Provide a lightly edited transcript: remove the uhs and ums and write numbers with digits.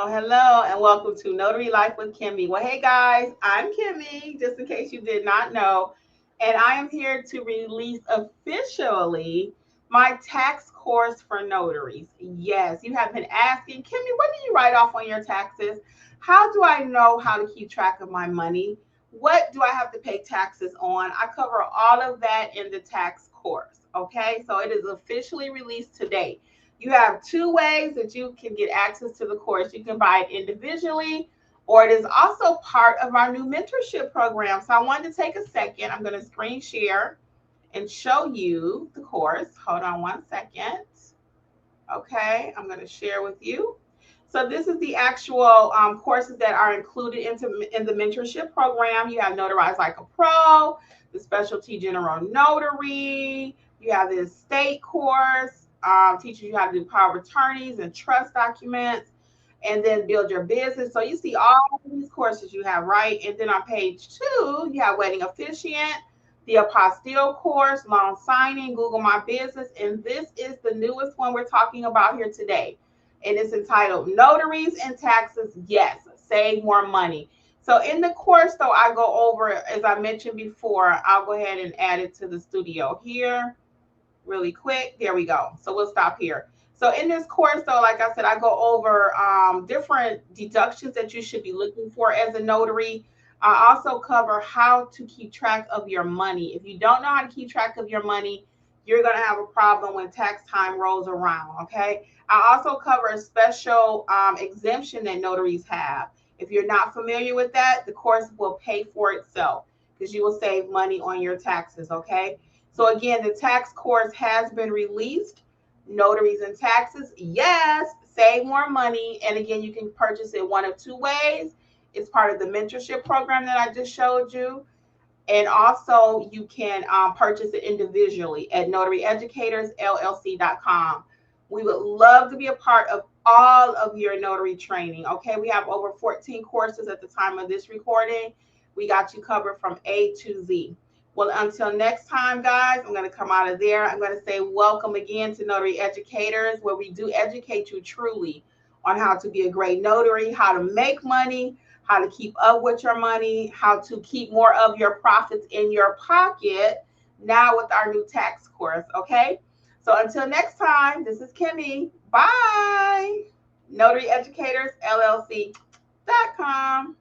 Hello, and welcome to Notary Life with Kimmi. Well, hey guys, I'm Kimmi, just in case you did not know, and I am here to release officially my tax course for notaries. Yes, you have been asking, Kimmi, what do you write off on your taxes? How do I know how to keep track of my money? What do I have to pay taxes on? I cover all of that in the tax course. Okay, so it is officially released today. You have two ways that you can get access to the course. You can buy it individually, or it is also part of our new mentorship program. So I wanted to take a second. I'm going to screen share and show you the course. Hold on one second. Okay, I'm going to share with you. So this is the actual courses that are included in the mentorship program. You have Notarize Like a Pro, the Specialty General Notary. You have the estate course, teaches you how to do power of attorneys and trust documents, and then build your business. So you see all these courses you have, right? And then on page 2, you have wedding officiant, the apostille course, loan signing, Google My Business, and this is the newest one we're talking about here today. And it's entitled Notaries and Taxes. Yes, save more money. So in the course, though, I go over, as I mentioned before, I'll go ahead and add it to the studio here really quick. There we go. So we'll stop here. So in this course, though, like I said, I go over different deductions that you should be looking for as a notary. I also cover how to keep track of your money. If you don't know how to keep track of your money, you're going to have a problem when tax time rolls around, okay? I also cover a special exemption that notaries have. If you're not familiar with that, the course will pay for itself because you will save money on your taxes, okay? So again, the tax course has been released. Notaries and taxes, yes, save more money. And again, you can purchase it one of two ways. It's part of the mentorship program that I just showed you. And also you can purchase it individually at notaryeducatorsllc.com. We would love to be a part of all of your notary training. Okay, we have over 14 courses at the time of this recording. We got you covered from A to Z. Well, until next time, guys, I'm going to come out of there. I'm going to say welcome again to Notary Educators, where we do educate you truly on how to be a great notary, how to make money, how to keep up with your money, how to keep more of your profits in your pocket now with our new tax course, okay? So until next time, this is Kimmi. Bye. NotaryEducatorsLLC.com.